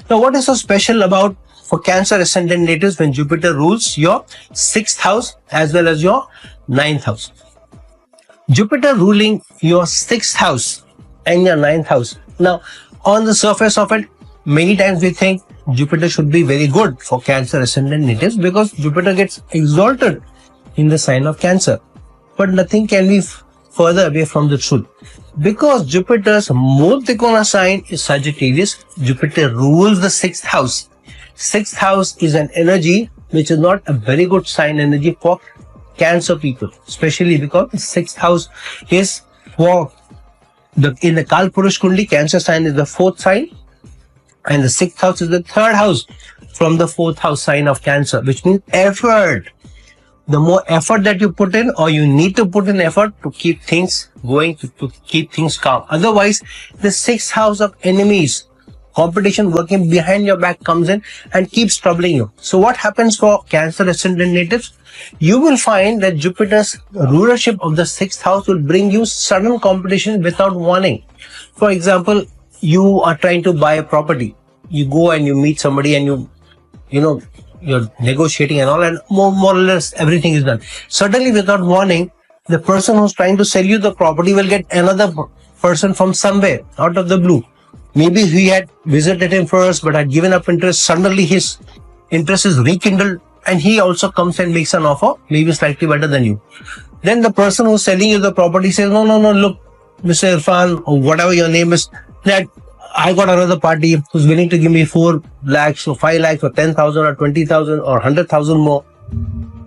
Now, what is so special about for Cancer ascendant natives when Jupiter rules your 6th house as well as your 9th house? Jupiter ruling your 6th house and your 9th house. Now, on the surface of it, many times we think Jupiter should be very good for Cancer ascendant natives because Jupiter gets exalted in the sign of Cancer. But nothing can be further away from the truth. Because Jupiter's Mool Trikona sign is Sagittarius, Jupiter rules the 6th house. 6th house is an energy which is not a very good sign energy for Cancer people, especially because the 6th house is for in the Kalpurush Kundi, Cancer sign is the 4th sign, and the 6th house is the 3rd house from the 4th house sign of Cancer, which means effort. The more effort that you put in, or you need to put in effort to keep things going, to keep things calm. Otherwise, the 6th house of enemies, competition working behind your back comes in and keeps troubling you. So what happens for Cancer ascendant natives? You will find that Jupiter's rulership of the 6th house will bring you sudden competition without warning. For example, you are trying to buy a property. You go and you meet somebody and you're negotiating and all, and more or less everything is done. Suddenly, without warning, the person who's trying to sell you the property will get another person from somewhere out of the blue. Maybe he had visited him first but had given up interest. Suddenly his interest is rekindled and he also comes and makes an offer, maybe slightly better than you. Then the person who's selling you the property says, no, look, Mr. Irfan, or whatever your name is, that I got another party who's willing to give me 4 lakhs or 5 lakhs or 10,000 or 20,000 or 100,000 more.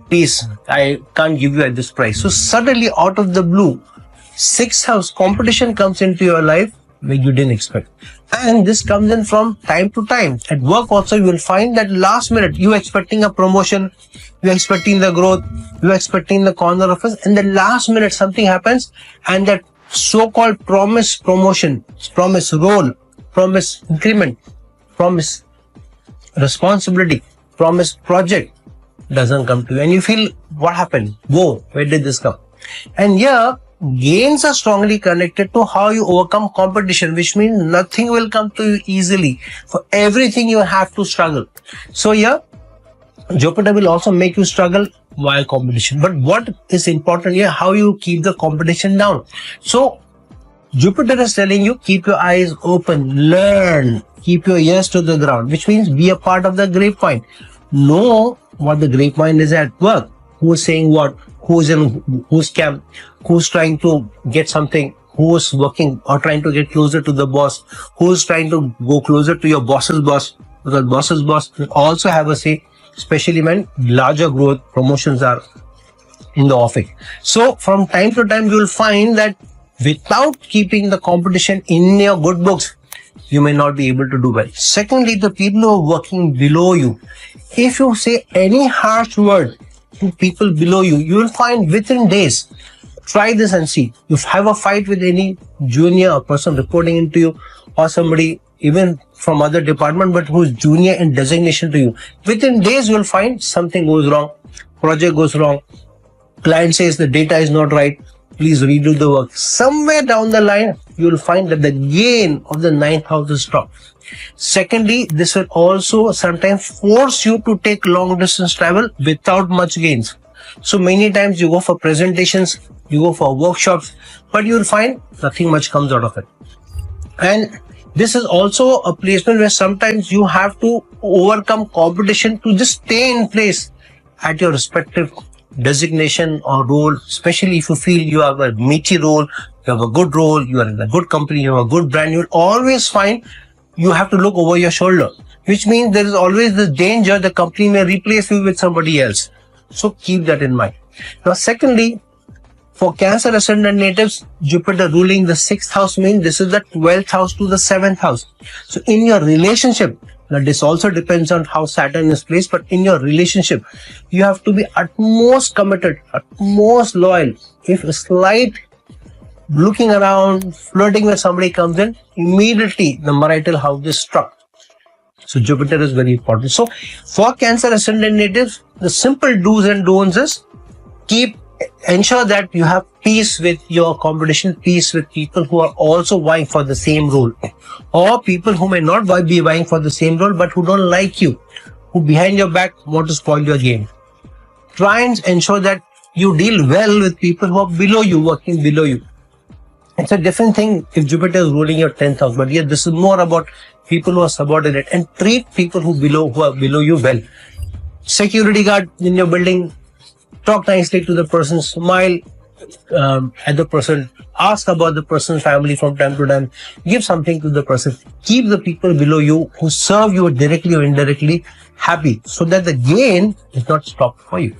Please, I can't give you at this price. So suddenly out of the blue, 6th house competition comes into your life where you didn't expect. And this comes in from time to time. At work also, you will find that last minute, you're expecting a promotion, you're expecting the growth, you're expecting the corner office, and the last minute something happens and that so-called promise promotion, promise role, promise increment, promise responsibility, promise project doesn't come to you. And you feel, what happened? Whoa, where did this come? And here, gains are strongly connected to how you overcome competition, which means nothing will come to you easily. For everything you have to struggle. So here, Jupiter will also make you struggle while competition. But what is important here, how you keep the competition down. So Jupiter is telling you, keep your eyes open, learn, keep your ears to the ground, which means be a part of the grapevine. Know what the grapevine is at work. Who is saying what? Who's camp? Who's trying to get something? Who's working or trying to get closer to the boss? Who's trying to go closer to your boss's boss? Because boss's boss will also have a say, especially when larger growth promotions are in the offing. So from time to time, you will find that without keeping the competition in your good books, you may not be able to do well. Secondly, the people who are working below you, if you say any harsh word to people below you, you will find within days. Try this and see. You have a fight with any junior or person reporting into you, or somebody even from other department but who's junior in designation to you. Within days, you will find something goes wrong, project goes wrong, client says the data is not right, please redo the work. Somewhere down the line, you will find that the gain of the 9th house is dropped. Secondly, this will also sometimes force you to take long distance travel without much gains. So many times you go for presentations, you go for workshops, but you will find nothing much comes out of it. And this is also a placement where sometimes you have to overcome competition to just stay in place at your respective designation or role, especially if you feel you have a meaty role, you have a good role, you are in a good company, you have a good brand, you'll always find you have to look over your shoulder, which means there is always the danger the company may replace you with somebody else. So keep that in mind. Now, secondly, for Cancer ascendant natives, Jupiter ruling the 6th house means this is the 12th house to the 7th house. So in your relationship, now this also depends on how Saturn is placed, but in your relationship, you have to be utmost committed, utmost loyal. If a slight looking around, flirting with somebody comes in, immediately the marital house is struck. So Jupiter is very important. So for Cancer ascendant natives, the simple do's and don'ts is keep ensure that you have peace with your competition, peace with people who are also vying for the same role, or people who may not be vying for the same role but who don't like you, who behind your back want to spoil your game. Try and ensure that you deal well with people who are below you, working below you. It's a different thing if Jupiter is ruling your 10th house, but yeah, this is more about people who are subordinate, and treat people who are below you well. Security guard in your building, talk nicely to the person, smile at the person, ask about the person's family from time to time, give something to the person. Keep the people below you who serve you directly or indirectly happy, so that the gain is not stopped for you.